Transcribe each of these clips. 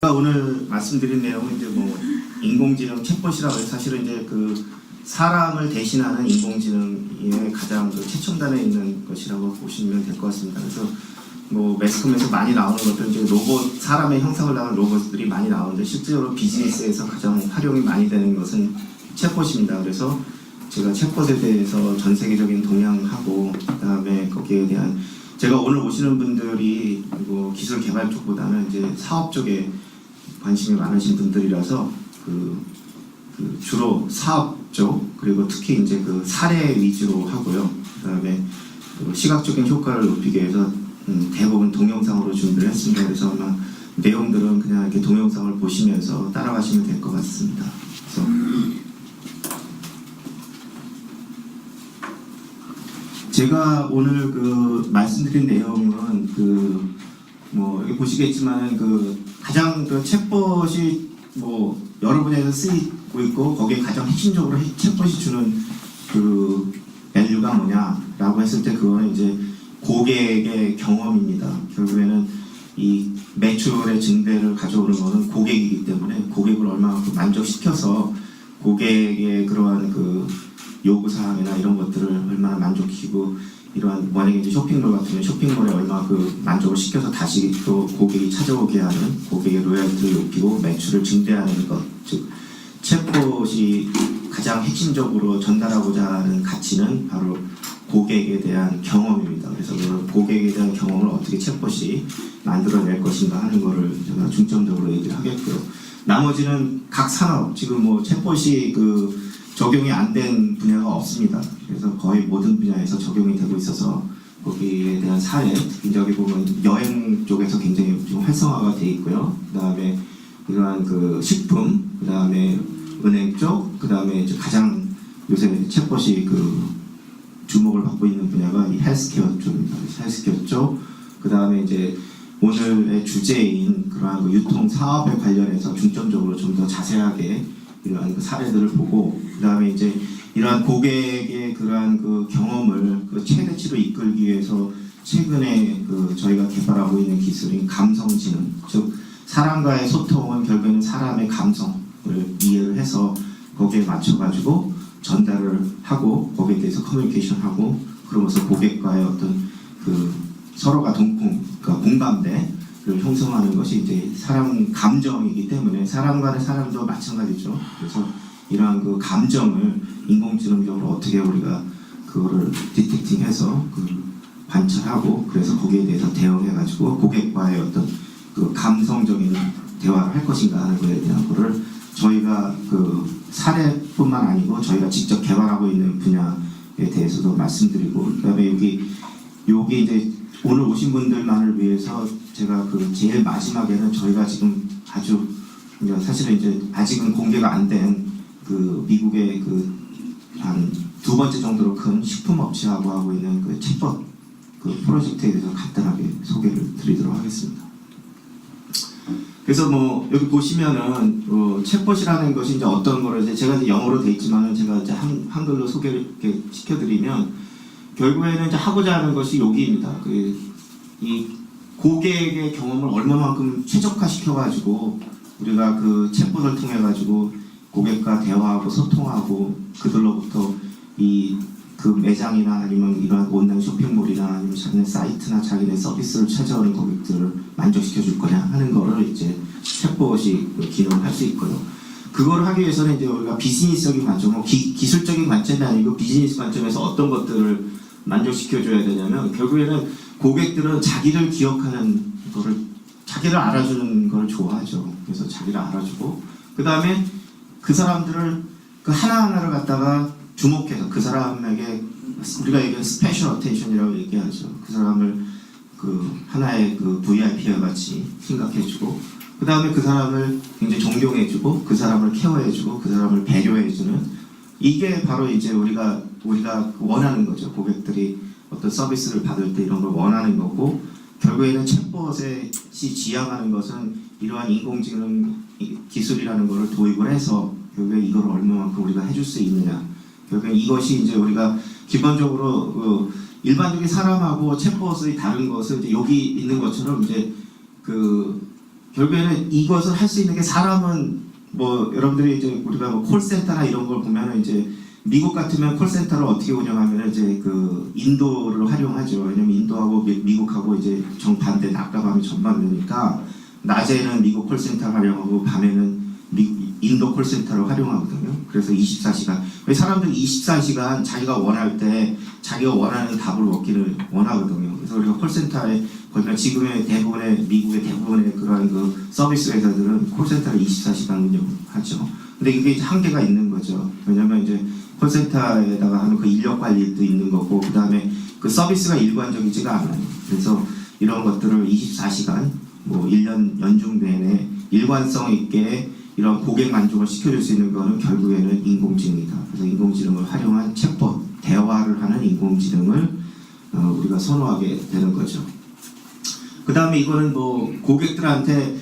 제가 오늘 말씀드린 내용은 이제 뭐 인공지능 챗봇이라고 해서 사실은 이제 그 사람을 대신하는 인공지능의 가장 그 최첨단에 있는 것이라고 보시면 될 것 같습니다. 그래서 뭐 매스컴에서 많이 나오는 것들은 이제 로봇, 사람의 형상을 나오는 로봇들이 많이 나오는데 실제로 비즈니스에서 가장 활용이 많이 되는 것은 챗봇입니다. 그래서 제가 챗봇에 대해서 전 세계적인 동향하고 그다음에 거기에 대한 제가 오늘 오시는 분들이 뭐 기술 개발 쪽보다는 이제 사업 쪽에 관심이 많으신 분들이라서 그 주로 사업 쪽 그리고 특히 이제 그 사례 위주로 하고요. 그다음에 시각적인 효과를 높이기 위해서 대부분 동영상으로 준비를 했습니다. 그래서 아마 내용들은 그냥 이렇게 동영상을 보시면서 따라가시면 될 것 같습니다. 그래서 제가 오늘 그 말씀드린 내용은 뭐 여기 보시겠지만 가장 챗봇이 뭐 여러 분야에서 쓰이고 있고 거기에 가장 핵심적으로 챗봇이 주는 밸류가 뭐냐라고 했을 때 그거는 이제 고객의 경험입니다. 결국에는 이 매출의 증대를 가져오는 것은 고객이기 때문에 고객을 얼마만큼 만족시켜서 고객의 그러한 요구사항이나 이런 것들을 얼마나 만족시키고 이러한 만약에 이제 쇼핑몰 같으면 쇼핑몰에 얼마 만족을 시켜서 다시 또 고객이 찾아오게 하는 고객의 로열티를 높이고 매출을 증대하는 것, 즉 챗봇이 가장 핵심적으로 전달하고자 하는 가치는 바로 고객에 대한 경험입니다. 그래서 그 고객에 대한 경험을 어떻게 챗봇이 만들어낼 것인가 하는 거를 제가 중점적으로 얘기를 하겠고요. 나머지는 각 산업 지금 뭐 챗봇이 적용이 안 된 분야가 없습니다. 그래서 거의 모든 분야에서 적용이 되고 있어서 거기에 대한 사례, 특히 저기 보면 여행 쪽에서 굉장히 좀 활성화가 돼 있고요. 그 다음에 이러한 식품, 그 다음에 은행 쪽, 그 다음에 가장 요새 챗봇이 주목을 받고 있는 분야가 이 헬스케어 쪽입니다. 헬스케어 쪽, 그 다음에 이제 오늘의 주제인 그러한 유통 사업에 관련해서 중점적으로 좀 더 자세하게 이러한 사례들을 보고 그 다음에 이제 이러한 고객의 그러한 경험을 최대치로 이끌기 위해서 최근에 저희가 개발하고 있는 기술인 감성지능, 즉 사람과의 소통은 결국에는 사람의 감성을 이해를 해서 거기에 맞춰가지고 전달을 하고 거기에 대해서 커뮤니케이션하고 그러면서 고객과의 어떤 서로가 그러니까 공감대 형성하는 것이 이제 사람 감정이기 때문에 사람 간의 사람도 마찬가지죠. 그래서 이러한 감정을 인공지능적으로 어떻게 우리가 그거를 디텍팅해서 관찰하고 그래서 거기에 대해서 대응해가지고 고객과의 어떤 감성적인 대화를 할 것인가 하는 것에 대한 거를 저희가 사례뿐만 아니고 저희가 직접 개발하고 있는 분야에 대해서도 말씀드리고 그다음에 여기 이제 오늘 오신 분들만을 위해서 제가 제일 마지막에는 저희가 지금 아주 사실은 이제 아직은 공개가 안 된 미국의 한 2번째 정도로 큰 식품업체하고 하고 있는 챗봇 프로젝트에 대해서 간단하게 소개를 드리도록 하겠습니다. 그래서 뭐 여기 보시면은 챗봇이라는 것이 이제 어떤 거를 제가 이제 영어로 돼 있지만은 제가 이제 한글로 소개를 이렇게 시켜드리면 결국에는 이제 하고자 하는 것이 여기입니다. 이 고객의 경험을 얼마만큼 최적화시켜가지고 우리가 챗봇을 통해가지고 고객과 대화하고 소통하고 그들로부터 매장이나 아니면 이런 온라인 쇼핑몰이나 아니면 자기네 사이트나 자기네 서비스를 찾아오는 고객들을 만족시켜 줄 거냐 하는 거를 이제 챗봇이 기능을 할 수 있고요. 그걸 하기 위해서는 이제 우리가 비즈니스적인 관점, 기술적인 관점이 아니고 비즈니스 관점에서 어떤 것들을 만족시켜줘야 되냐면 결국에는 고객들은 자기를 기억하는 거를 자기를 알아주는 걸 좋아하죠. 그래서 자기를 알아주고 그 다음에 그 사람들을 하나하나를 갖다가 주목해서 그 사람에게 우리가 얘기하는 스페셜 어텐션이라고 얘기하죠. 그 사람을 하나의 VIP와 같이 생각해주고 그 다음에 그 사람을 굉장히 존경해주고 그 사람을 케어해주고 그 사람을 배려해주는 이게 바로 이제 우리가 원하는 거죠. 고객들이 어떤 서비스를 받을 때 이런 걸 원하는 거고 결국에는 챗봇이 지향하는 것은 이러한 인공지능 기술이라는 것을 도입을 해서 결국에 이걸 얼마만큼 우리가 해줄 수 있느냐. 결국에 이것이 이제 우리가 기본적으로 일반적인 사람하고 챗봇의 다른 것은 이제 여기 있는 것처럼 이제 결국에는 이것을 할 수 있는 게 사람은 뭐 여러분들이 이제 우리가 뭐 콜센터나 이런 걸 보면은 이제 미국 같으면 콜센터를 어떻게 운영하면 이제 그 인도를 활용하죠. 왜냐면 인도하고 미국하고 이제 정반대 낮과 밤이 전반대니까 낮에는 미국 콜센터 활용하고 밤에는 인도 콜센터를 활용하거든요. 그래서 24시간. 사람들이 24시간 자기가 원할 때 자기가 원하는 답을 얻기를 원하거든요. 그래서 우리가 콜센터에 거기가 지금의 대부분의 미국의 대부분의 그러한 그 서비스 회사들은 콜센터를 24시간 운영하죠. 근데 이게 이제 한계가 있는 거죠. 왜냐면 이제 콜센터에다가 하는 그 인력 관리도 있는 거고, 그 다음에 그 서비스가 일관적이지가 않아요. 그래서 이런 것들을 24시간, 뭐 1년 연중 내내 일관성 있게 이런 고객 만족을 시켜줄 수 있는 거는 결국에는 인공지능이다. 그래서 인공지능을 활용한 챗봇, 대화를 하는 인공지능을 우리가 선호하게 되는 거죠. 그 다음에 이거는 뭐 고객들한테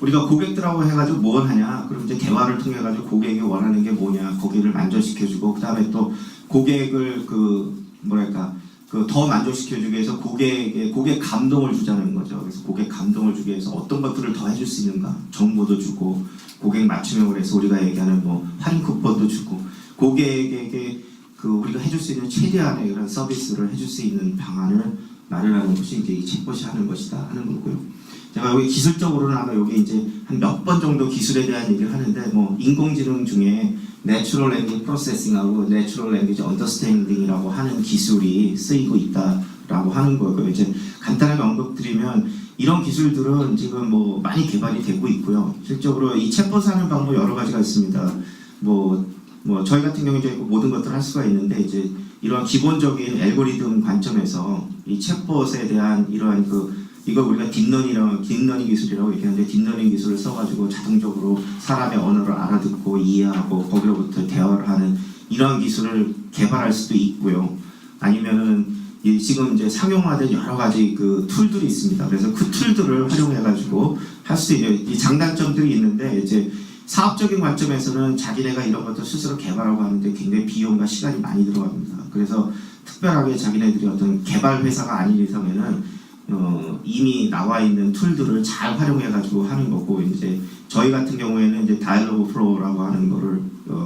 우리가 고객들하고 해가지고 뭘 하냐? 그럼 이제 대화를 통해 가지고 고객이 원하는 게 뭐냐? 거기를 만족시켜주고, 그 다음에 또 고객을 더 만족시켜주기 위해서 고객 감동을 주자는 거죠. 그래서 고객 감동을 주기 위해서 어떤 것들을 더 해줄 수 있는가? 정보도 주고, 고객 맞춤형으로 해서 우리가 얘기하는 뭐 할인 쿠폰도 주고, 고객에게 우리가 해줄 수 있는 최대한의 이런 서비스를 해줄 수 있는 방안을 마련하는 것이 이제 이 챗봇이 하는 것이다 하는 거고요. 제가 여기 기술적으로는 아마 여기 이제 한 몇 번 정도 기술에 대한 얘기를 하는데, 뭐 인공지능 중에 Natural Language Processing하고 Natural Language Understanding이라고 하는 기술이 쓰이고 있다라고 하는 거고요. 이제 간단하게 언급드리면 이런 기술들은 지금 뭐 많이 개발이 되고 있고요. 실적으로 이 챗봇 하는 방법 여러 가지가 있습니다. 뭐 저희 같은 경우에 이제 모든 것들을 할 수가 있는데, 이제 이러한 기본적인 알고리즘 관점에서 이 챗봇에 대한 이러한 이걸 우리가 딥러닝 기술이라고 얘기하는데, 딥러닝 기술을 써가지고 자동적으로 사람의 언어를 알아듣고 이해하고 거기로부터 대화를 하는 이러한 기술을 개발할 수도 있고요. 아니면은 지금 이제 상용화된 여러 가지 그 툴들이 있습니다. 그래서 그 툴들을 활용해가지고 할 수 있는 이 장단점들이 있는데, 이제 사업적인 관점에서는 자기네가 이런 것도 스스로 개발하고 하는데 굉장히 비용과 시간이 많이 들어갑니다. 그래서 특별하게 자기네들이 어떤 개발 회사가 아닌 이상에는 이미 나와 있는 툴들을 잘 활용해가지고 하는 거고, 이제 저희 같은 경우에는 이제 다이얼로그 프로라고 하는 거를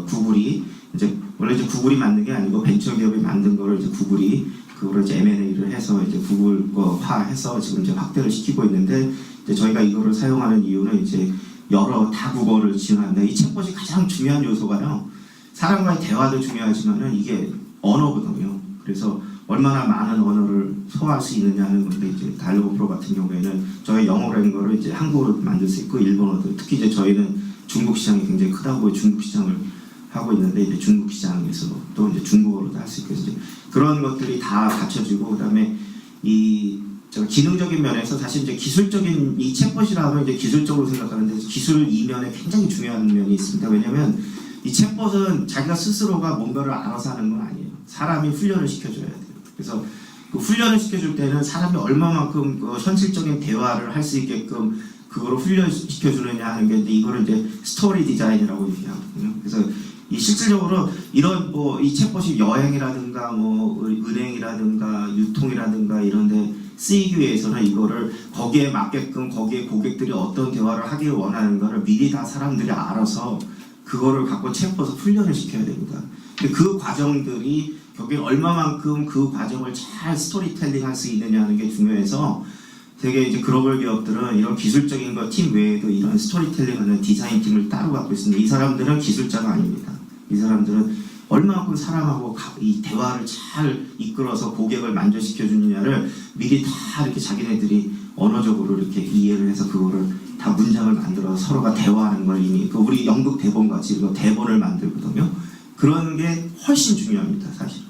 구글이 이제 원래 이제 구글이 만든 게 아니고 벤처 기업이 만든 거를 이제 구글이 그거를 이제 M&A를 해서 이제 구글화해서 지금 이제 확대를 시키고 있는데, 이제 저희가 이거를 사용하는 이유는 이제 여러 다국어를 지원한다. 이 챗봇이 가장 중요한 요소가요. 사람과의 대화도 중요하지만은 이게 언어거든요. 그래서 얼마나 많은 언어를 소화할 수 있느냐 하는 건데, 이제 다이얼로그 프로 같은 경우에는 저희 영어라는 거를 이제 한국어로 만들 수 있고 일본어도, 특히 이제 저희는 중국 시장이 굉장히 크다고 중국 시장을 하고 있는데, 이제 중국 시장에서 또 이제 중국어로도 할 수 있고, 이제 그런 것들이 다 갖춰지고, 그다음에 기능적인 면에서 사실 이제 기술적인 이 챗봇이라면 이제 기술적으로 생각하는데, 기술 이면에 굉장히 중요한 면이 있습니다. 왜냐하면 이 챗봇은 자기가 스스로가 뭔가를 알아서 하는 건 아니에요. 사람이 훈련을 시켜줘야 돼요. 그래서 그 훈련을 시켜줄 때는 사람이 얼마만큼 현실적인 대화를 할 수 있게끔 그거를 훈련시켜주느냐 하는 게, 이거를 이제 스토리 디자인이라고 얘기하거든요. 그래서 이 실질적으로 이런 이 챗봇이 여행이라든가 은행이라든가 유통이라든가 이런데 쓰이기 위해서는 이거를 거기에 맞게끔 거기에 고객들이 어떤 대화를 하길 원하는 거를 미리 다 사람들이 알아서 그거를 갖고 챗봇을 훈련을 시켜야 됩니다. 근데 그 과정들이 거기에 얼마만큼 그 과정을 잘 스토리텔링 할 수 있느냐 하는 게 중요해서, 되게 이제 글로벌 기업들은 이런 기술적인 팀 외에도 이런 스토리텔링 하는 디자인 팀을 따로 갖고 있습니다. 이 사람들은 기술자가 아닙니다. 이 사람들은 얼마만큼 사람하고 이 대화를 잘 이끌어서 고객을 만족시켜 주느냐를 미리 다 이렇게 자기네들이 언어적으로 이렇게 이해를 해서 그거를 다 문장을 만들어서 서로가 대화하는 걸 이미 우리 연극 대본 같이 이거 대본을 만들거든요. 그런 게 훨씬 중요합니다, 사실.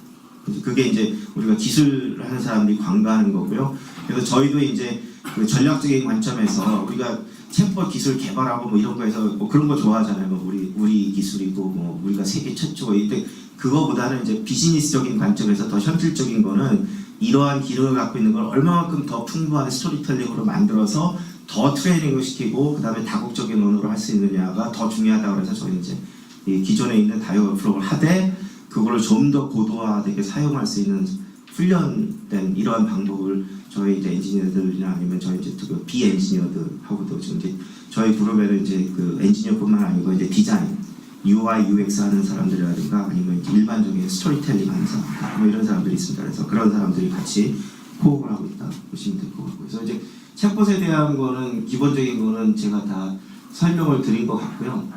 그게 이제 우리가 기술을 하는 사람들이 관가하는 거고요. 그래서 저희도 이제 그 전략적인 관점에서 우리가 챗봇 기술 개발하고 뭐 이런 거에서 그런 거 좋아하잖아요. 우리 기술이고 우리가 세계 최초. 근데 그거보다는 이제 비즈니스적인 관점에서 더 현실적인 거는 이러한 기능을 갖고 있는 걸 얼마만큼 더 풍부한 스토리텔링으로 만들어서 더 트레이닝을 시키고, 그 다음에 다국적인 언어로 할 수 있느냐가 더 중요하다고 해서 저희 이제 이 기존에 있는 다이얼로그 프로를 하되 그거를 좀 더 고도화되게 사용할 수 있는 훈련된 이러한 방법을 저희 이제 엔지니어들이나 아니면 저희 이제 그 비엔지니어들하고도 지금 이제 저희 그룹에는 이제 그 엔지니어뿐만 아니고 이제 디자인, UI, UX 하는 사람들이라든가 아니면 이제 일반적인 스토리텔링 하는 사람 뭐 이런 사람들이 있습니다. 그래서 그런 사람들이 같이 코업을 하고 있다 보시면 될 것 같고요. 그래서 이제 챗봇에 대한 거는 기본적인 거는 제가 다 설명을 드린 것 같고요.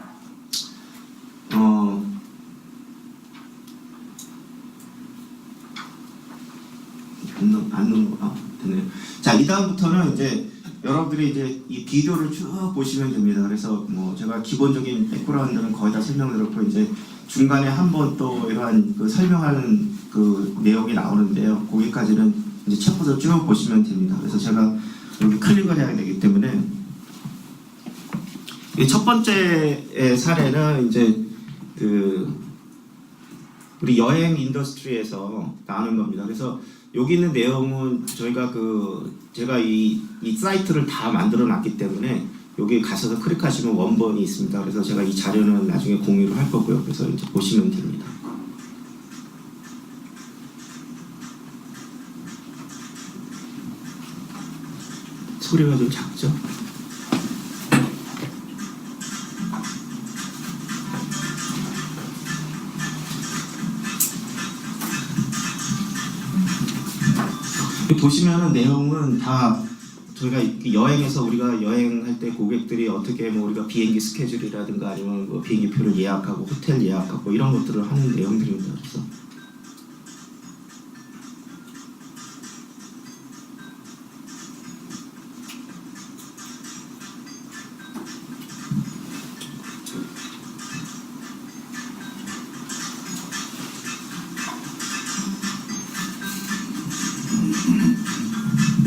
되네요. 자, 이 다음부터는 이제 여러분들이 이제 이 비디오를 쭉 보시면 됩니다. 그래서 뭐 제가 기본적인 백그라운드는 거의 다 설명드렸고 이제 중간에 한 번 또 이러한 그 설명하는 그 내용이 나오는데요. 거기까지는 이제 챗봇을 쭉 보시면 됩니다. 그래서 제가 여기 클릭을 해야 되기 때문에 첫 번째 사례는 이제 그 우리 여행 인더스트리에서 나오는 겁니다. 그래서 여기 있는 내용은 저희가 제가 이 사이트를 다 만들어 놨기 때문에 여기 가셔서 클릭하시면 원본이 있습니다. 그래서 제가 이 자료는 나중에 공유를 할 거고요. 그래서 이제 보시면 됩니다. 소리가 좀 작죠? 보시면은 내용은 다 저희가 여행에서 우리가 여행할 때 고객들이 어떻게 뭐 우리가 비행기 스케줄이라든가 아니면 뭐 비행기표를 예약하고 호텔 예약하고 이런 것들을 하는 내용들입니다. 그래서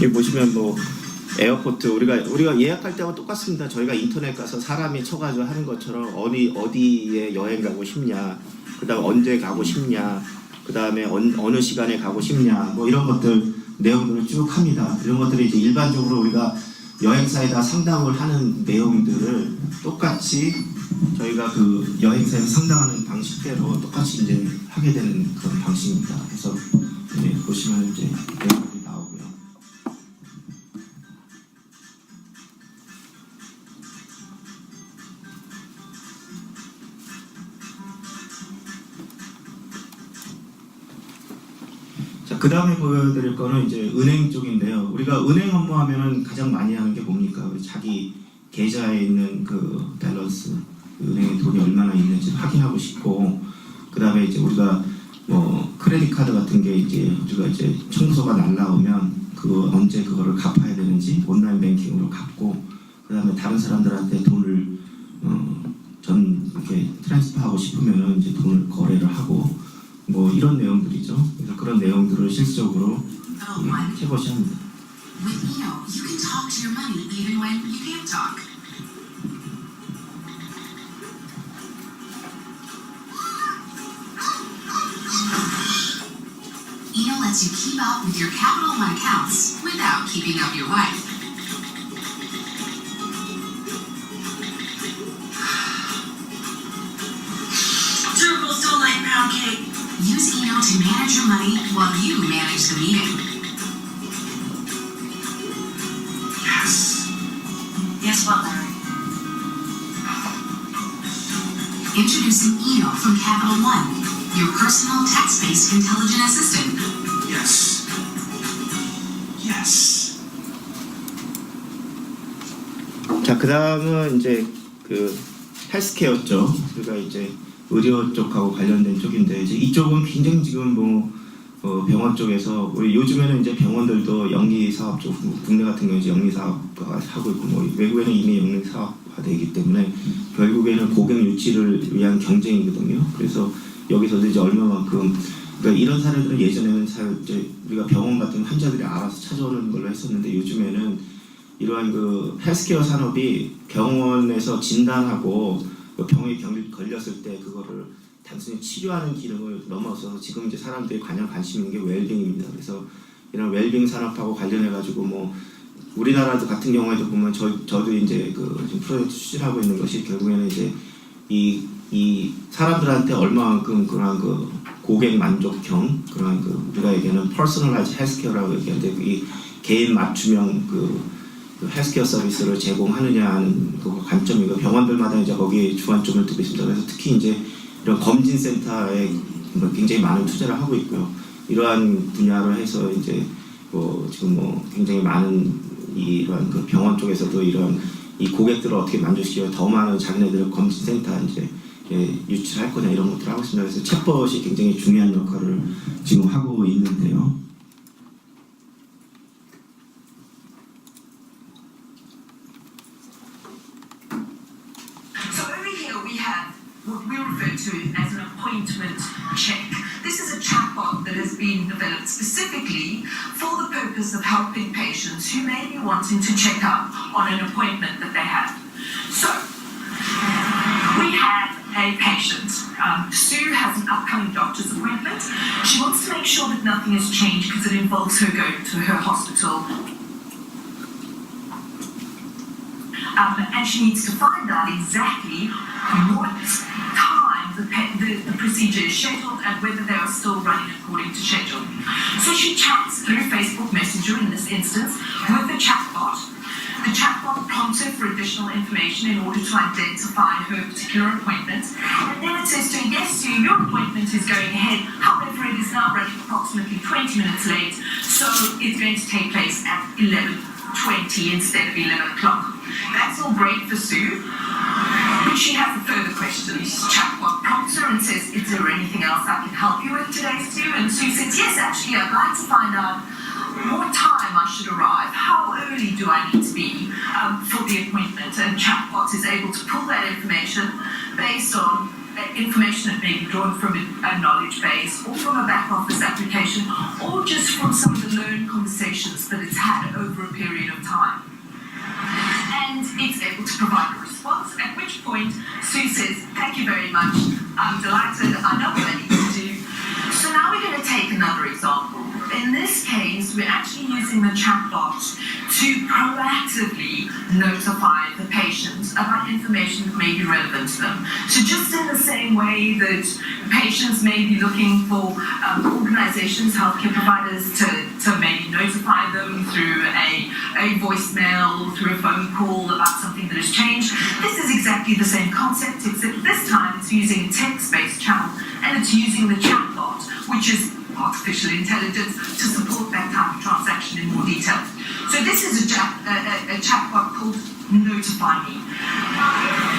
여기 보시면 뭐 에어포트 우리가 예약할 때와 똑같습니다. 저희가 인터넷 가서 사람이 쳐가지고 하는 것처럼 어디에 여행 가고 싶냐, 그다음 언제 가고 싶냐, 그다음에 어느 시간에 가고 싶냐, 뭐 이런 것들 내용들을 쭉 합니다. 이런 것들이 이제 일반적으로 우리가 여행사에다 상담을 하는 내용들을 똑같이 저희가 그 여행사에서 상담하는 방식대로 똑같이 이제 하게 되는 그런 방식입니다. 그래서 보시면 이제 내용들이 나오고요. 그 다음에 보여드릴 거는 이제 은행 쪽인데요. 우리가 은행 업무하면은 가장 많이 하는 게 뭡니까? 우리 자기 계좌에 있는 그 밸런스, 은행에 돈이 얼마나 있는지 확인하고 싶고, 그 다음에 이제 우리가 뭐 크레딧 카드 같은 게 이제 우리가 이제 청구서가 날라오면 그거 언제 그거를 갚아야 되는지 온라인 뱅킹으로 갚고, 그 다음에 다른 사람들한테 돈을 이렇게 트랜스퍼하고 싶으면은 이제 돈을 거래를 하고. 뭐 이런 내용들이죠. 그래서 그런 내용들을 실질적으로 챗봇이 합니다. With Eno, you can talk to your money even when you can't talk. Eno lets you keep up with your Capital One accounts without keeping up your wife. Turbo's don't like pound cake. Use Eno to manage your money while you manage the meeting. Yes. Yes, what, Larry? Introducing Eno from Capital One, your personal text-based intelligent assistant. Yes. Yes. 자, 그 다음은 이제 그 헬스케어 쪽, 우리가 이제 의료 쪽하고 관련된 쪽인데 이제 이쪽은 굉장히 지금 병원 쪽에서 우리 요즘에는 이제 병원들도 영리 사업 쪽, 국내 같은 경우 이제 영리 사업화 하고 있고 뭐 외국에는 이미 영리 사업화되기 때문에 결국에는 고객 유치를 위한 경쟁이거든요. 그래서 여기서도 이제 얼마만큼 그러니까 이런 사례들은 예전에는 이제 우리가 병원 같은 환자들이 알아서 찾아오는 걸로 했었는데 요즘에는 이러한 그 헬스케어 산업이 병원에서 진단하고 병에 걸렸을 때 그거를 단순히 치료하는 기능을 넘어서 지금 이제 사람들이 관심 있는 게 웰빙입니다. 그래서 이런 웰빙 산업하고 관련해 가지고 뭐 우리나라도 같은 경우에도 보면 저도 이제 그 지금 프로젝트 추진하고 있는 것이 결국에는 이제 이 사람들한테 얼마만큼 그런 그 고객 만족형 그런 우리가 얘기하는 퍼스널라이즈 헬스케어라고 얘기하는데 이 개인 맞춤형 그 헬스케어 서비스를 제공하느냐 하는 그 관점이고 병원들마다 이제 거기에 주안점을 두고 있습니다. 그래서 특히 이제 이런 검진 센터에 굉장히 많은 투자를 하고 있고요. 이러한 분야로 해서 이제 지금 굉장히 많은 이러한 그 병원 쪽에서도 이런 이 고객들을 어떻게 만족시켜 더 많은 자기네들 검진 센터 이제 유치할 거냐 이런 것들을 하고 있습니다. 그래서 챗봇이 굉장히 중요한 역할을 지금 하고 있는데요. So over here we have what we refer to as an appointment check. This is a chatbot that has been developed specifically for the purpose of helping patients who may be wanting to check up on an appointment that they have. So we have a patient. Sue has an upcoming doctor's appointment. She wants to make sure that nothing has changed because it involves her going to her hospital. And she needs to find out exactly what time the procedure is scheduled and whether they are still running according to schedule. So she chats through Facebook Messenger in this instance with the chatbot. The chatbot prompts her for additional information in order to identify her particular appointment. And then it says to her, yes, Sue, your appointment is going ahead. However, it is now running approximately 20 minutes late, so it's going to take place at 11:20 instead of 11 o'clock. That's all great for Sue, but she has a further question. This chatbot prompts her and says, is there anything else I can help you with today, Sue? And Sue says, yes, actually, I'd like to find out what time I should arrive, how early do I need to be for the appointment, and chatbot is able to pull that information based on information that may be drawn from a knowledge base or from a back office application or just from some of the learned conversations that it's had over a period of time. And it's able to provide a response, at which point Sue says, thank you very much, I'm delighted, I know what I need to do. So now we're going to take another example. In this case, we're actually using the chatbot to proactively notify the patient about information that may be relevant to them. So just in the same way that patients may be looking for organizations, healthcare providers to maybe notify them through a voicemail or through a phone call about something that has changed, this is exactly the same concept, except this time it's using a text-based channel and it's using the chatbot, which is artificial intelligence, to support that type of transaction in more detail. So this is a chatbot called Notify Me.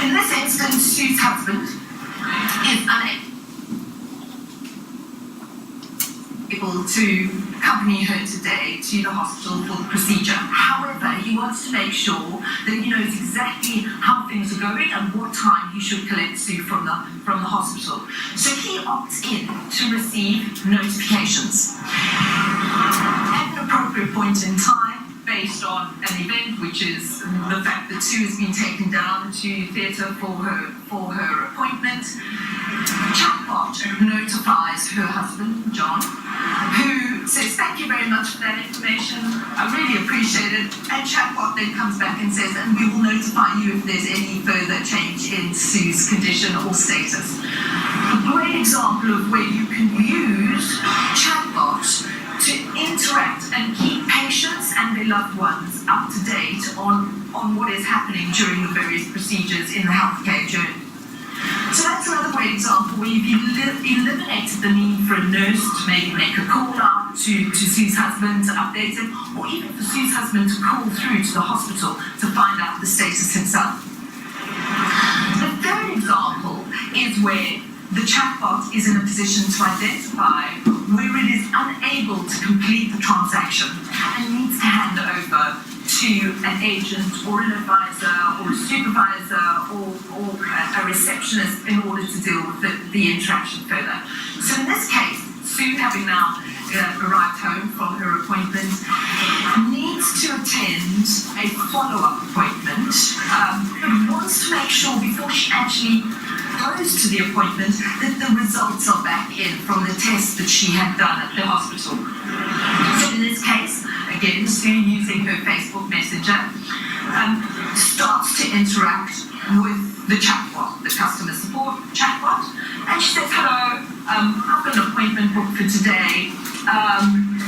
In this instance, Sue's husband is unable to accompany her today to the hospital for the procedure. However, he wants to make sure that he knows exactly how things are going and what time he should collect Sue from the hospital. So he opts in to receive notifications at an appropriate point in time based on an event, which is the fact that Sue has been taken down to theatre for her appointment. Chatbot notifies her husband, John, who says, thank you very much for that information, I really appreciate it. And chatbot then comes back and says, and we will notify you if there's any further change in Sue's condition or status. A great example of where you can use chatbot to interact and keep patients and their loved ones up to date on what is happening during the various procedures in the healthcare journey. So that's another great example where you've eliminated the need for a nurse to maybe make a call out to Sue's husband to update him, or even for Sue's husband to call through to the hospital to find out the status himself. The third example is where the chatbot is in a position to identify where it is unable to complete the transaction and needs to hand over to an agent or an advisor or a supervisor or a receptionist in order to deal with the interaction further. So in this case, Sue, having now arrived home from her appointment, needs to attend a follow-up appointment, but wants to make sure before she actually goes to the appointment that the results are back in from the test that she had done at the hospital. So in this case, again, Sue, using her Facebook Messenger, starts to interact with the chatbot, the customer support chatbot, and she says, hello, have an appointment booked for today.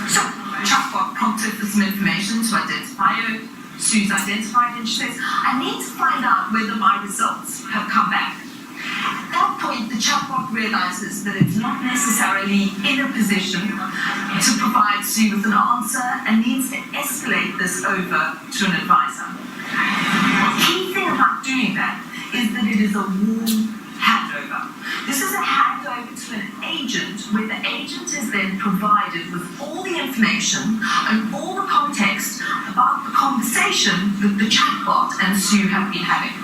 So, chatbot prompted for some information to identify her. Sue's identified and she says, I need to find out whether my results have come back. At that point, the chatbot realizes that it's not necessarily in a position to provide Sue with an answer and needs to escalate this over to an advisor. The key thing about doing that is that it is a warm handover. This is a handover to an agent where the agent is then provided with all the information and all the context about the conversation that the chatbot and Sue have been having.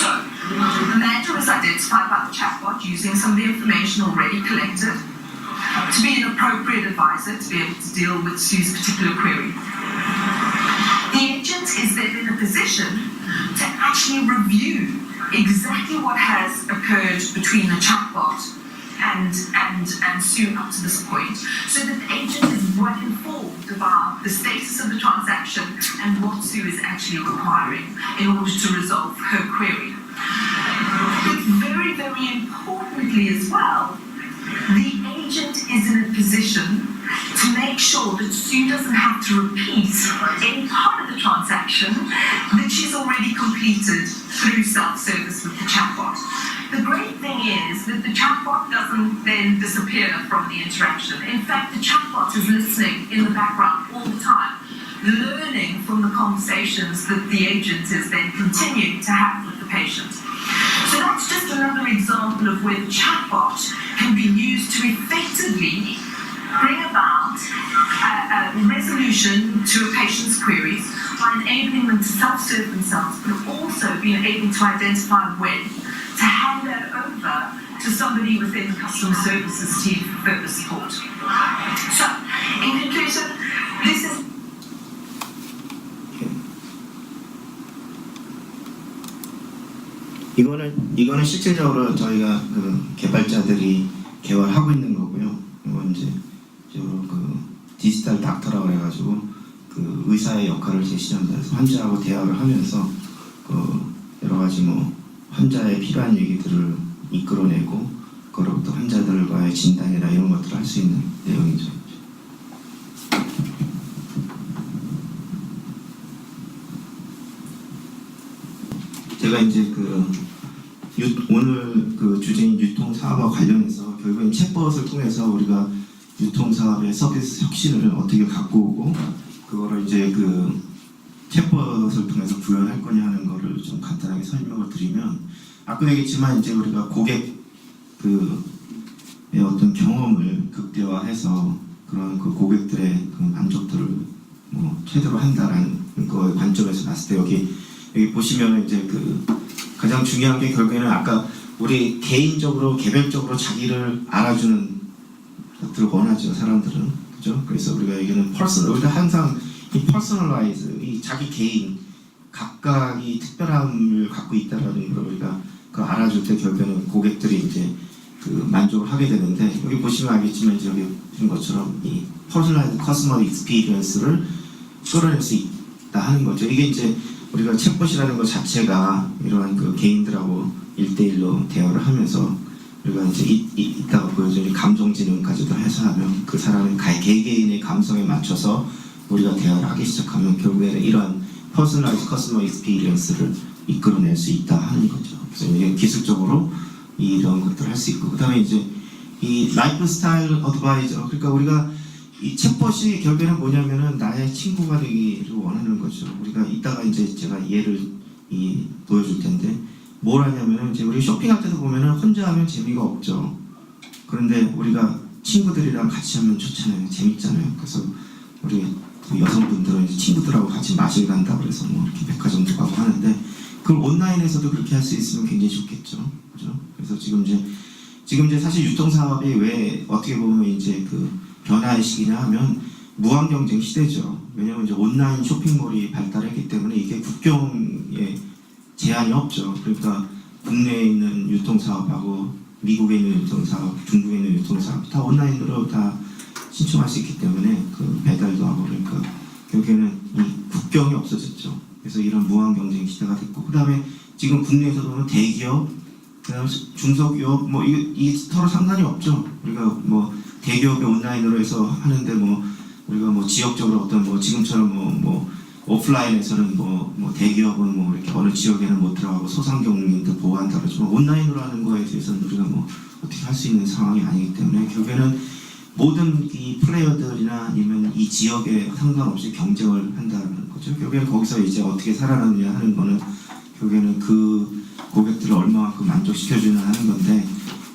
So, Amanda is identified by the chatbot using some of the information already collected to be an appropriate advisor to be able to deal with Sue's particular query. The agent is then in a position to actually review exactly what has occurred between the chatbot and Sue up to this point, so that the agent is well informed about the status of the transaction and what Sue is actually requiring in order to resolve her query. But very, very importantly as well, the agent is in a position to make sure that Sue doesn't have to repeat any part of the transaction that she's already completed through self-service with the chatbot. The great thing is that the chatbot doesn't then disappear from the interaction. In fact, the chatbot is listening in the background all the time, learning from the conversations that the agent is then continuing to have with the patient. So that's just another example of where the chatbot can be used to effectively bring about a resolution to a patient's queries by enabling them to self-serve themselves, but also being able to identify when to hand that over to somebody within the customer services team for further support. So, in conclusion, this is 이거는 실질적으로 저희가 그 개발자들이 개발하고 있는 거고요. 이건 이제 그 디지털 닥터라고 해가지고 그 의사의 역할을 제시한다해서 환자하고 대화를 하면서 그 여러 가지 뭐 환자의 필요한 얘기들을 이끌어내고 그로부터 환자들과의 진단이나 이런 것들을 할 수 있는 내용이죠. 제가 이제 오늘 그 주제인 유통 사업과 관련해서 결국엔 챗봇을 통해서 우리가 유통 사업의 서비스 혁신을 어떻게 갖고 오고 그거를 이제 그 챗봇을 통해서 구현할 거냐 하는 거를 좀 간단하게 설명을 드리면 아까 얘기했지만 이제 우리가 고객 어떤 경험을 극대화해서 그런 그 고객들의 그 만족도를 뭐 최대로 한다라는 거의 관점에서 봤을 때 여기 보시면 이제 그 가장 중요한 게 결국에는 아까 우리 개인적으로 개별적으로 자기를 알아주는 것들을 원하죠 사람들은 그죠? 그래서 우리가 얘기하는 우리가 항상 이 퍼스널라이즈 이 자기 개인 각각이 특별함을 갖고 있다라는 걸 우리가 그 알아줄 때 결국에는 고객들이 이제 그 만족을 하게 되는데 여기 보시면 알겠지만 이제 여기 보신 것처럼 이 퍼스널라이즈 커스터머 익스피리언스를 끌어낼 수 있다 하는 거죠. 이게 이제 우리가 챗봇이라는 것 자체가 이러한 그 개인들하고 1대1로 대화를 하면서 우리가 이제 이따가 보여주는 감정지능까지도 해서 하면 그 사람의 개개인의 감성에 맞춰서 우리가 대화를 하기 시작하면 결국에는 이러한 퍼스널라이즈 커스터머 익스피리언스를 이끌어낼 수 있다 하는 거죠. 그래서 이게 기술적으로 이런 것들을 할 수 있고 그 다음에 이제 이 라이프 스타일 어드바이저 그러니까 우리가 이 챗봇이 결국에는 뭐냐면은 나의 친구가 되기를 원하는 거죠. 우리가 이따가 이제 제가 예를 보여줄 텐데 뭘 하냐면은 이제 우리 쇼핑할 때도 보면은 혼자 하면 재미가 없죠. 그런데 우리가 친구들이랑 같이 하면 좋잖아요. 재밌잖아요. 그래서 우리 여성분들은 이제 친구들하고 같이 마실 간다 그래서 뭐 이렇게 백화점도 가고 하는데 그걸 온라인에서도 그렇게 할 수 있으면 굉장히 좋겠죠. 그죠? 그래서 지금 이제 사실 유통 사업이 왜 어떻게 보면 이제 그 변화의 시기냐 하면 무한 경쟁 시대죠. 왜냐하면 이제 온라인 쇼핑몰이 발달했기 때문에 이게 국경에 제한이 없죠. 그러니까 국내에 있는 유통 사업하고 미국에 있는 유통 사업, 중국에 있는 유통 사업 다 온라인으로 다 신청할 수 있기 때문에 그 배달도 하고 그러니까 결국에는 이 국경이 없어졌죠. 그래서 이런 무한 경쟁 시대가 됐고 그 다음에 지금 국내에서 보면 대기업 그다음 중소기업 뭐 이게 서로 상관이 없죠. 우리가 뭐 대기업이 온라인으로 해서 하는데 뭐 우리가 뭐 지역적으로 어떤 뭐 지금처럼 뭐 오프라인에서는 뭐 대기업은 뭐 이렇게 어느 지역에는 못 들어가고 소상공인들 보호한다 그러지만 온라인으로 하는 거에 대해서는 우리가 뭐 어떻게 할 수 있는 상황이 아니기 때문에 결국에는 모든 이 플레이어들이나 아니면 이 지역에 상관없이 경쟁을 한다는 거죠. 결국에는 거기서 이제 어떻게 살아남느냐 하는 거는 결국에는 그 고객들을 얼마만큼 만족시켜주냐 하는 건데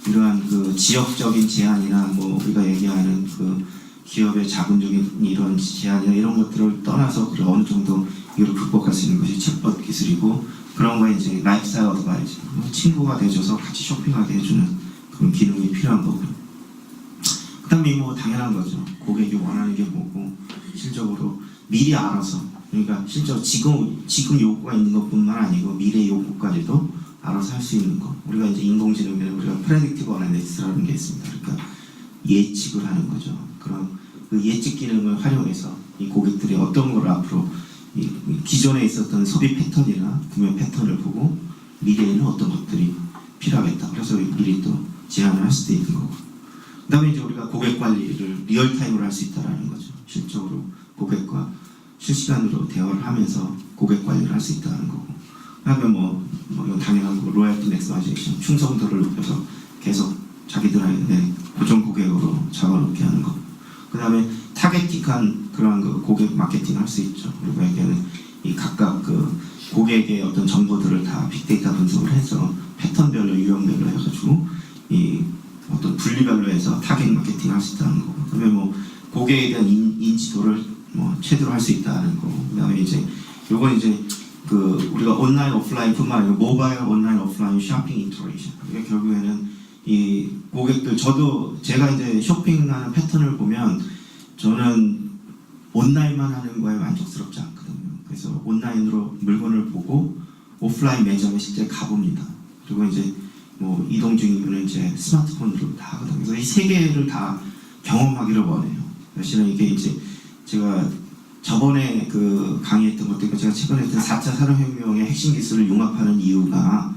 이러한 그 지역적인 제한이나 뭐 우리가 얘기하는 그 기업의 자금적인 이런 제한이나 이런 것들을 떠나서 그걸 어느 정도 이걸 극복할 수 있는 것이 챗봇 기술이고 그런 거에 이제 라이프스타일 어드바이저 친구가 돼줘서 같이 쇼핑하게 해주는 그런 기능이 필요한 거고 그다음에 뭐 당연한 거죠. 고객이 원하는 게 뭐고 실적으로 미리 알아서 그러니까 실제로 지금 요구가 있는 것뿐만 아니고 미래 요구까지도 알아서 할 수 있는 거. 우리가 이제 인공지능에는 우리가 프레딕티브 어널리시스라는 게 있습니다. 그러니까 예측을 하는 거죠. 그런 그 예측 기능을 활용해서 이 고객들이 어떤 걸 앞으로 이 기존에 있었던 소비 패턴이나 구매 패턴을 보고 미래에는 어떤 것들이 필요하겠다. 그래서 미리 또 제안을 할 수도 있는 거고. 그다음에 이제 우리가 고객 관리를 리얼타임으로 할 수 있다라는 거죠. 실적으로 고객과 실시간으로 대화를 하면서 고객 관리를 할 수 있다는 거고. 그다음에 뭐 이건 당연한 거 로얄티 맥시마이제이션 충성도를 높여서 계속 자기들한테 고정 고객으로 잡아놓게 하는 거. 그다음에 타겟틱한 그러한 그 고객 마케팅 할 수 있죠. 우리가 얘기하는 이 각각 그 고객의 어떤 정보들을 다 빅데이터 분석을 해서 패턴별로 유형별로 해가지고 이 어떤 분리별로 해서 타겟 마케팅 할 수 있다는 거고. 그다음에 뭐 고객에 대한 인지도를 뭐 최대로 할 수 있다는 거고. 그다음에 이제 요건 이제 그 우리가 온라인 오프라인뿐만 아니라 모바일 온라인 오프라인 쇼핑 인터랙션. 그러니까 결국에는 이 고객들 저도 제가 이제 쇼핑하는 패턴을 보면 저는 온라인만 하는 거에 만족스럽지 않거든요. 그래서 온라인으로 물건을 보고 오프라인 매장에 실제 가봅니다. 그리고 이제 뭐 이동 중이면 이제 스마트폰으로 다 하거든요. 그래서 이 세 개를 다 경험하기를 원해요. 사실은 이게 이제 제가 저번에 그 강의했던 것도 제가 최근에 했던 4차 산업혁명의 핵심 기술을 융합하는 이유가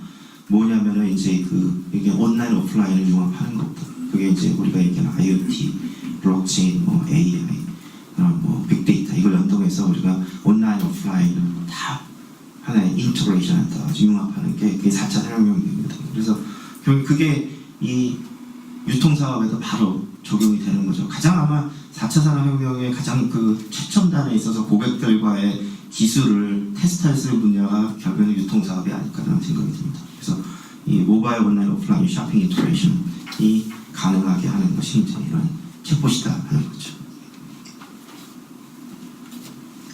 뭐냐면은 이제 그 이게 온라인 오프라인을 융합하는 것부터 그게 이제 우리가 얘기하는 IoT, 블록체인, 뭐 AI, 뭐 빅데이터 이걸 연동해서 우리가 온라인 오프라인을 다 하나의 인터그레이션한다 융합하는 게 그게 4차 산업혁명입니다. 그래서 결국 그게 이 유통사업에도 바로 적용이 되는 거죠. 가장 아마 4차 산업혁명의 가장 그 최첨단에 있어서 고객들과의 기술을 테스트할 수 있는 분야가 결국에는 유통사업이 아닐까라는 생각이 듭니다. 그래서 이 모바일 온라인 오프라인 쇼핑 인터랙션이 가능하게 하는 것이 이제 이런 챗봇이다 하는 거죠.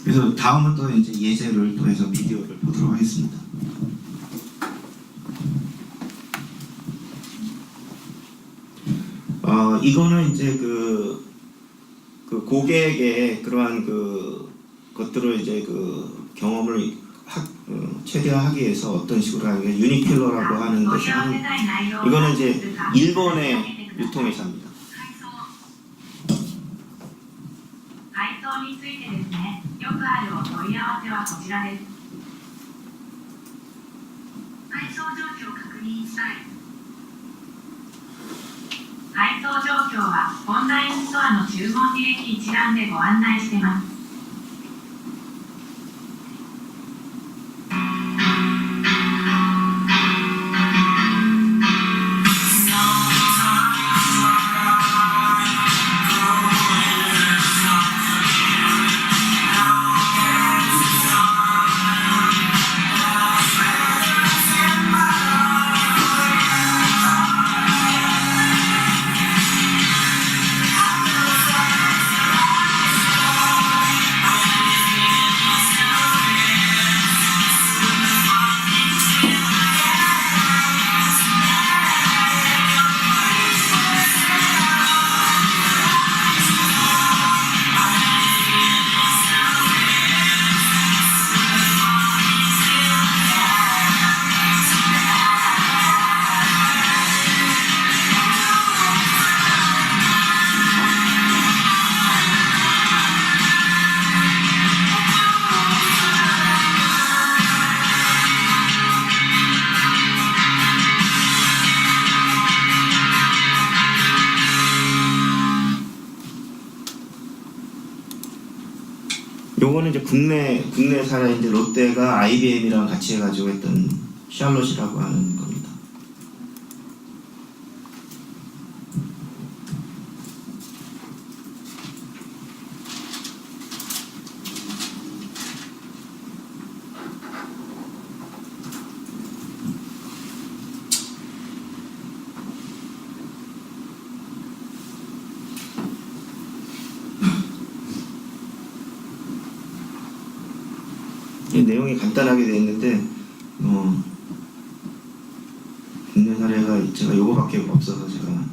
그래서 다음은 또 이제 예제를 또 해서 비디오를 보도록 하겠습니다. 이거는 이제 그 고객의 그러한 그 것들을 이제 그 경험을 최대화하기 위해서 어떤 식으로 하는 유니킬러라고 하는 것이 이거는 이제 일본의 유통회사입니다. 配送についてですね、よくあるお問い合わせはこちらです。配送状況を確認したい。配送状況はオンラインストアの注文履歴一覧でご案内してます。 요거는 이제 국내사에 이제 롯데가 IBM이랑 같이 해가지고 했던 샬롯이라고 하는 겁니다. 이 내용이 간단하게 되어 있는데 국내 사례가 제가 요거밖에 없어서 제가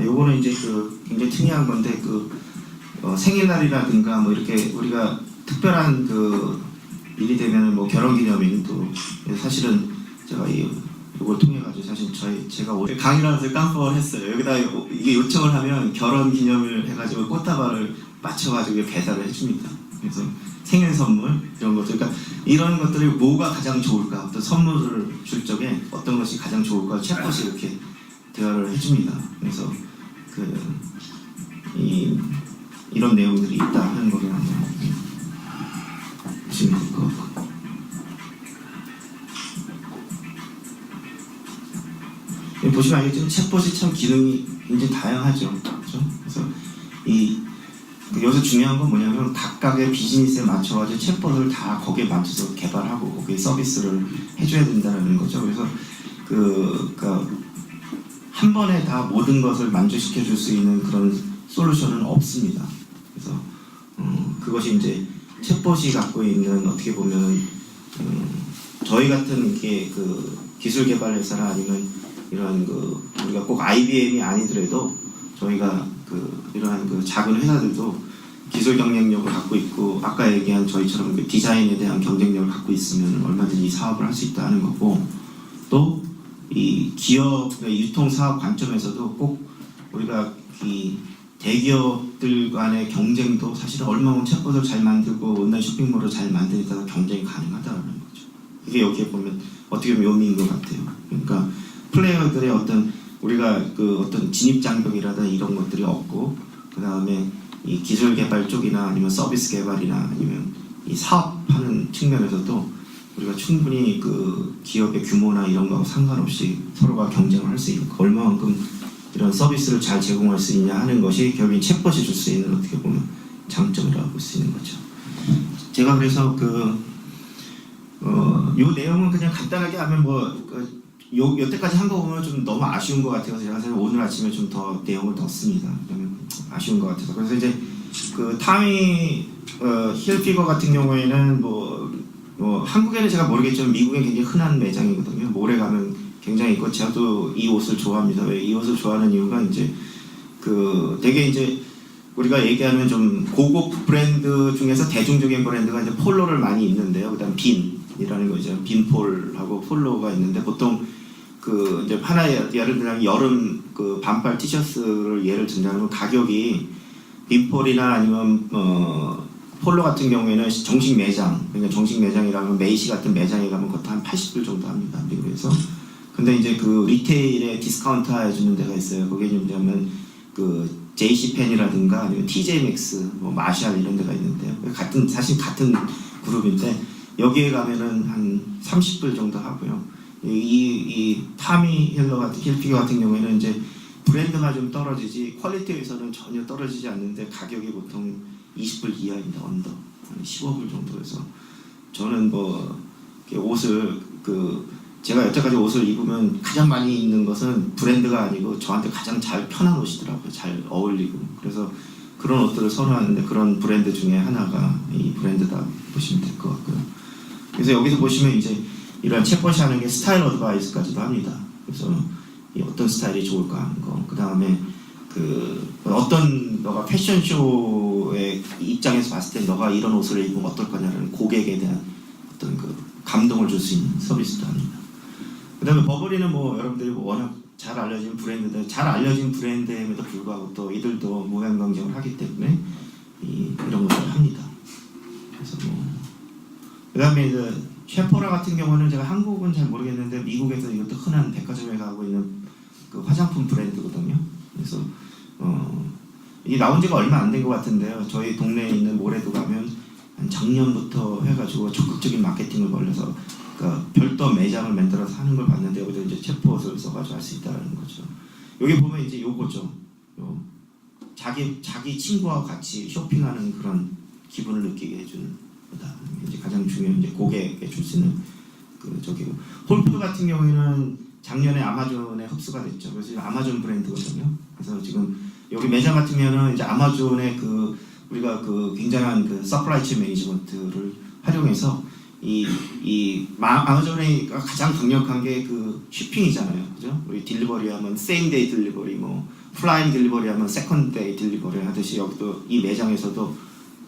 요거는 이제 그 굉장히 특이한 건데 생일날이라든가 뭐 이렇게 우리가 특별한 그 일이 되면 뭐 결혼기념일도 사실은 제가 요걸 통해 가지고 사실 제가 올해 강의라서 깜빡을 했어요. 여기다 이게 요청을 하면 결혼기념일 해가지고 꽃다발을 맞춰가지고 배달을 해줍니다. 그래서 생일 선물 이런 것들, 그러니까 이런 것들이 뭐가 가장 좋을까, 어떤 선물을 줄 적에 어떤 것이 가장 좋을까 챗봇이 이렇게 대화를 해줍니다. 그래서 이런 내용들이 있다 하는 거를 한번 보시면 될 것 같고, 보시면 알겠지만 챗봇이 참 기능이 굉장히 다양하죠. 그렇죠? 그래서 여기서 중요한 건 뭐냐면 각각의 비즈니스에 맞춰가지고 챗봇을 다 거기에 맞춰서 개발하고 거기에 서비스를 해줘야 된다는 거죠. 그래서 한 번에 다 모든 것을 만족시켜 줄 수 있는 그런 솔루션은 없습니다. 그래서 그것이 이제 챗봇이 갖고 있는, 어떻게 보면 저희 같은 게 기술 개발 회사나 아니면 이런 우리가 꼭 IBM이 아니더라도 저희가 이러한 작은 회사들도 기술 경쟁력을 갖고 있고, 아까 얘기한 저희처럼 디자인에 대한 경쟁력을 갖고 있으면 얼마든지 이 사업을 할 수 있다는 거고, 또 이 기업의 유통 사업 관점에서도 꼭 우리가 이 대기업들 간의 경쟁도 사실은 얼마나 챗봇을 잘 만들고 온라인 쇼핑몰을 잘 만드냐에 따라 경쟁이 가능하다는 거죠. 이게 여기에 보면 어떻게 보면 묘미인 것 같아요. 그러니까 플레이어들의 우리가 어떤 진입 장벽이라든 이런 것들이 없고, 그 다음에 이 기술 개발 쪽이나 아니면 서비스 개발이나 아니면 이 사업하는 측면에서도 우리가 충분히 기업의 규모나 이런 거하고 상관없이 서로가 경쟁을 할 수 있는, 얼마만큼 이런 서비스를 잘 제공할 수 있냐 하는 것이 결국엔 챗봇이 줄 수 있는, 어떻게 보면 장점이라고 볼 수 있는 거죠. 제가 그래서 요 내용은 그냥 간단하게 하면 여태까지 한 거 보면 좀 너무 아쉬운 것 같아서 제가 사실 오늘 아침에 좀 더 내용을 넣었습니다. 그러면 아쉬운 것 같아서. 그래서 이제 타미 힐피거 같은 경우에는 한국에는 제가 모르겠지만 미국엔 굉장히 흔한 매장이거든요. 몰에 가면 굉장히 있고, 저도 이 옷을 좋아합니다. 왜 이 옷을 좋아하는 이유가 이제 되게 이제 우리가 얘기하면 좀 고급 브랜드 중에서 대중적인 브랜드가 이제 폴로를 많이 입는데요. 그다음 빈이라는 거죠. 빈폴하고 폴로가 있는데, 보통 이제 하나 예를 들면 여름 반팔 티셔츠를 예를 든다면 가격이 빈폴이나 아니면 폴로 같은 경우에는 정식 매장, 그러니까 정식 매장이라면 메이시 같은 매장에 가면 그것도 한 80불 정도 합니다, 미국에서. 근데 이제 리테일에 디스카운트 해주는 데가 있어요. 거기에 뭐냐면 JC펜이라든가 아니면 TJ 맥스, 마샬 이런 데가 있는데요. 사실 같은 그룹인데 여기에 가면은 한 30불 정도 하고요. 이 타미 힐피거 같은 경우에는 이제 브랜드가 좀 떨어지지 퀄리티에서는 전혀 떨어지지 않는데 가격이 보통 20불 이하입니다. 언더 15불 정도에서, 저는 옷을 제가 여태까지 옷을 입으면 가장 많이 입는 것은 브랜드가 아니고 저한테 가장 잘 편한 옷이더라고요. 잘 어울리고. 그래서 그런 옷들을 선호하는데 그런 브랜드 중에 하나가 이 브랜드다 보시면 될 것 같고요. 그래서 여기서 보시면 이제 이런 챗봇이 하는 게 스타일 어드바이스까지도 합니다. 그래서 어떤 스타일이 좋을까 하는 거, 그 다음에 어떤 너가 패션쇼의 입장에서 봤을 때 너가 이런 옷을 입으면 어떨 거냐는 고객에 대한 어떤 감동을 줄 수 있는 서비스도 합니다. 그 다음에 버버리는 여러분들이 워낙 잘 알려진 브랜드인데, 잘 알려진 브랜드임에도 불구하고 또 이들도 무한 경쟁을 하기 때문에 이런 것들을 합니다. 그래서 그 다음에 셰퍼라 같은 경우는 제가 한국은 잘 모르겠는데 미국에서 이것도 흔한 백화점에 가고 있는 화장품 브랜드거든요. 그래서 이 나온 지가 얼마 안 된 것 같은데요. 저희 동네에 있는 모래도 가면 한 작년부터 해가지고 적극적인 마케팅을 벌려서 그러니까 별도 매장을 만들어서 하는 걸 봤는데 여기서 이제 챗봇을 써가지고 할 수 있다는 거죠. 여기 보면 이제 요거죠. 자기 친구와 같이 쇼핑하는 그런 기분을 느끼게 해주는 거다. 이제 가장 중요한 이제 고객에 줄 수 있는 그 저기고 홀푸드 같은 경우에는 작년에 아마존에 흡수가 됐죠. 그래서 아마존 브랜드거든요. 그래서 지금 여기 매장 같은 경우는 이제 아마존의 그 우리가 그 굉장한 그 서플라이 체인 매니지먼트를 활용해서 아마존의 가장 강력한 게 그 쇼핑이잖아요. 그죠? 우리 딜리버리 하면 세임 데이 딜리버리 뭐 플라잉 딜리버리 하면 세컨드 데이 딜리버리 하듯이 여기도 이 매장에서도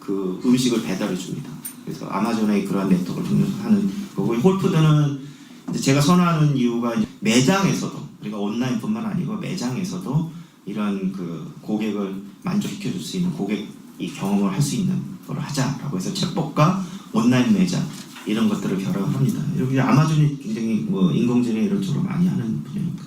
그 음식을 배달해 줍니다. 그래서 아마존의 그러한 네트워크를 통해서 하는 거고 홀푸드는 이제 제가 선호하는 이유가 이제 매장에서도 그러니까 온라인뿐만 아니고 매장에서도 이런 그 고객을 만족시켜 줄 수 있는 고객 이 경험을 할 수 있는 걸 하자라고 해서 챗봇과 온라인 매장 이런 것들을 결합을 합니다. 이렇게 아마존이 굉장히 뭐 인공지능 이런 쪽으로 많이 하는 분야입니다.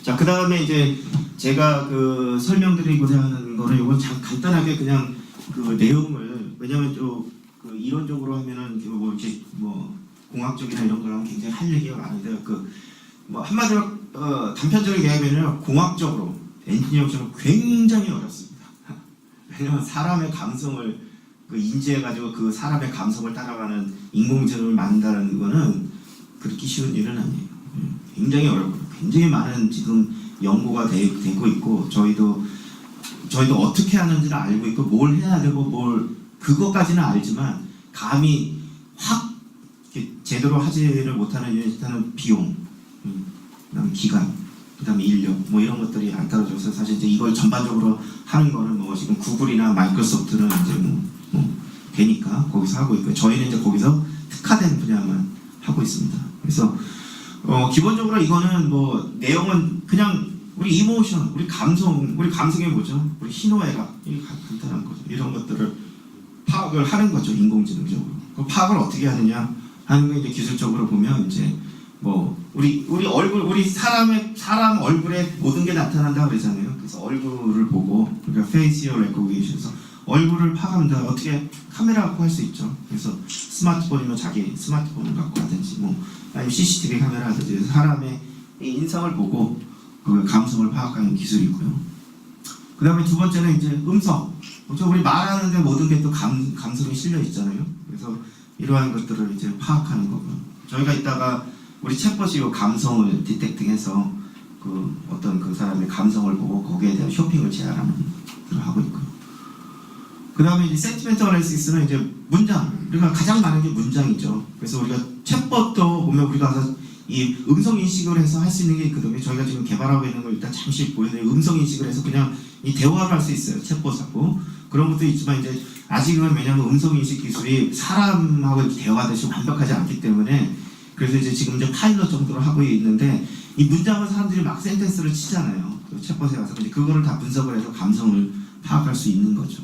자, 그 다음에 이제 제가 그 설명드리고자 하는 거는 이건 참 간단하게 그냥 그 내용을 왜냐하면 그 이론적으로 하면은 뭐 이렇게 뭐 공학적이나 이런 거랑 굉장히 할 얘기가 많은데 그 뭐 한마디로 단편적으로 얘기하면은 공학적으로 엔지니어처럼 굉장히 어렵습니다. 왜냐면 사람의 감성을 그 인지해가지고 그 사람의 감성을 따라가는 인공지능을 만든다는 거는 그렇게 쉬운 일은 아니에요. 굉장히 어렵고 굉장히 많은 지금 연구가 되고 있고 저희도 어떻게 하는지를 알고 있고 뭘 해야 되고 뭘 그것까지는 알지만 감히 확 제대로 하지를 못하는 일단은 비용, 그다음에 기간, 그다음에 인력 뭐 이런 것들이 안 따라줘서 사실 이제 이걸 전반적으로 하는 거는 뭐 지금 구글이나 마이크로소프트는 이제 뭐 되니까 거기서 하고 있고요. 저희는 이제 거기서 특화된 분야만 하고 있습니다. 그래서 기본적으로 이거는 뭐 내용은 그냥 우리 이모션, 우리 감성이 뭐죠? 우리 희노애락 이게 간단한 거죠. 이런 것들을 파악을 하는 거죠. 인공지능적으로. 그 파악을 어떻게 하느냐 하는 거 이제 기술적으로 보면 이제 뭐 우리 얼굴 우리 사람 얼굴에 모든 게 나타난다 그러잖아요. 그래서 얼굴을 보고 그러니까 페이시얼 레코기니션에서 얼굴을 파악한다. 어떻게 카메라 갖고 할 수 있죠. 그래서 스마트폰이면 자기 스마트폰을 갖고 하든지 뭐 아니면 CCTV 카메라 하든지 사람의 인상을 보고 그 감성을 파악하는 기술이고요. 그 다음에 두 번째는 이제 음성. 우리 말하는데 모든 게 또 감성이 실려 있잖아요. 그래서 이러한 것들을 이제 파악하는 거고요. 저희가 이따가 우리 챗봇이 감성을 디텍팅해서 그 어떤 그 사람의 감성을 보고 거기에 대한 쇼핑을 제안하는 것들을 하고 있고요. 그 다음에 이제 센티멘트 어널리시스는 이제 문장. 우리가 가장 많은 게 문장이죠. 그래서 우리가 챗봇도 보면 우리가 이 음성 인식을 해서 할 수 있는 게 있거든요. 저희가 지금 개발하고 있는 걸 일단 잠시 보여드려요. 음성 인식을 해서 그냥 이 대화를 할 수 있어요. 챗봇하고 그런 것도 있지만 이제 아직은 왜냐하면 음성 인식 기술이 사람하고 이렇게 대화하듯이 완벽하지 않기 때문에 그래서 지금 이제 파일럿 정도로 하고 있는데 이 문장을 사람들이 막 센텐스를 치잖아요. 그 챗봇에 가서 근데 그거를 다 분석을 해서 감성을 파악할 수 있는 거죠.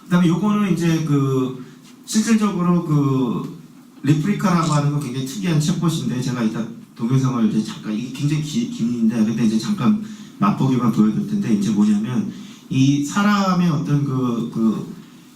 그다음에 요거는 이제 그 실질적으로 그 리프리카라고 하는 거 굉장히 특이한 챗봇인데 제가 이따 동영상을 이제 잠깐 이게 굉장히 긴데 근데 이제 잠깐 맛보기만 보여드릴 텐데 이제 뭐냐면 이 사람의 어떤 그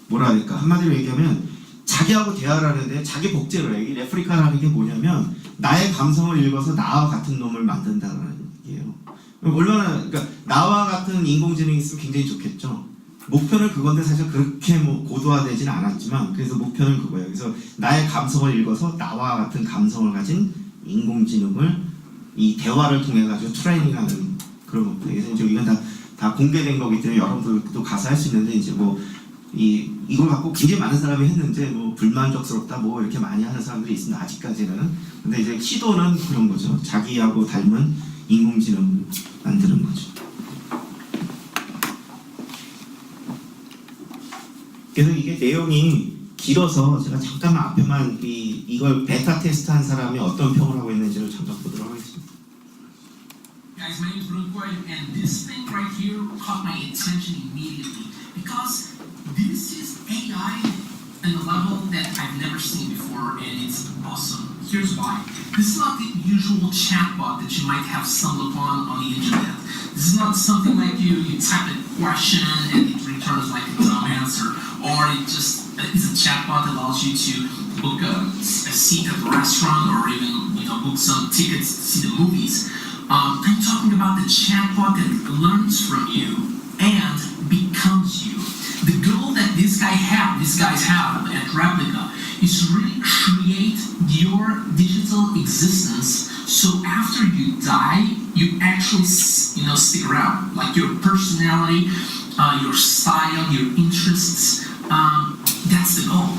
뭐라 할까 한마디로 얘기하면 자기하고 대화를 하는데 자기 복제를 해. 이 레프리카라는 게 뭐냐면 나의 감성을 읽어서 나와 같은 놈을 만든다는 얘기예요. 물론 그러니까 나와 같은 인공지능이 있으면 굉장히 좋겠죠. 목표는 그건데 사실 그렇게 뭐 고도화되지는 않았지만 그래서 목표는 그거예요. 그래서 나의 감성을 읽어서 나와 같은 감성을 가진 인공지능을 이 대화를 통해 가지고 트레이닝하는 그런 겁니다. 그래서 이제 이건 다 공개된 거기 때문에 여러분들도 가서 할 수 있는데 이제 뭐 이걸 갖고 굉장히 많은 사람이 했는데 뭐 불만족스럽다 뭐 이렇게 많이 하는 사람들이 있습니다. 아직까지는. 근데 이제 시도는 그런 거죠. 자기하고 닮은 인공지능 만드는 거죠. 그래서 이게 내용이 길어서 제가 잠깐만 앞에만 이걸 베타 테스트한 사람이 어떤 평을 하고 있는지를 잠깐 보도록 하겠습니다. Guys, my name is Bruno Guard, and this thing right here caught my attention immediately because this is AI on a level that I've never seen before, and it's awesome. Here's why. This is not the usual chatbot that you might have stumbled upon on the internet. This is not something like you type a question and it returns like a dumb answer, or it just is a chatbot that allows you to book a seat at a restaurant or even book some tickets to see the movies. I'm talking about the chatbot that learns from you and becomes you. The goal that these guys have at Replika is to really create your digital existence, so after you die, you actually stick around. Like your personality, your style, your interests, that's the goal.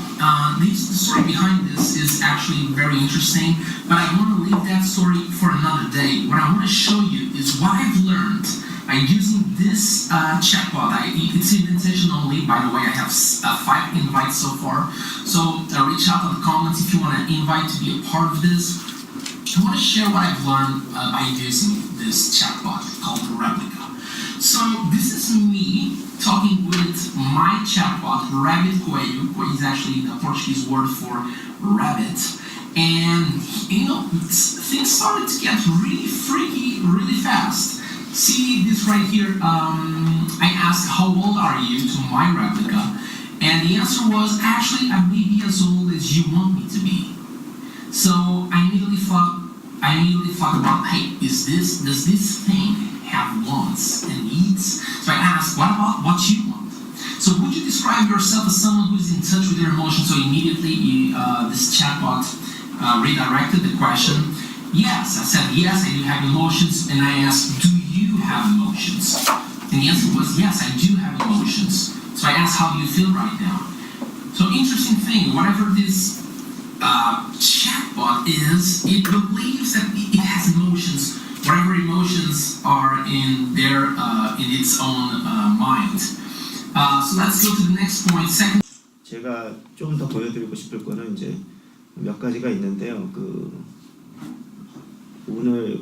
The story behind this is actually very interesting, but I want to leave that story for another day. What I want to show you is what I've learned by using this chatbot. It's invitation only, by the way. I have 5 invites so far, so reach out in the comments if you want to invite to be a part of this. I want to share what I've learned by using this chatbot called Replika. So this is me talking with my chatbot, Rabbit Coelho, which is actually the Portuguese word for rabbit. And things started to get really freaky really fast. See this right here? I asked, how old are you, to my Replika, and the answer was, actually, I may be as old as you want me to be. So I immediately thought about, hey, does this thing have wants and needs? So I asked, what about what you want? So would you describe yourself as someone who's in touch with your emotions? So immediately this chatbot redirected the question. Yes, I said, yes, I do have emotions, and I asked, do you have emotions? And the answer was, yes, I do have emotions. So I asked, how do you feel right now? So interesting thing, whatever this chatbot is, it believes that it has emotions, whatever emotions are in its own mind. So let's go to the next point. Second. 제가 좀 더 보여드리고 싶을 거는 이제 몇 가지가 있는데요. 오늘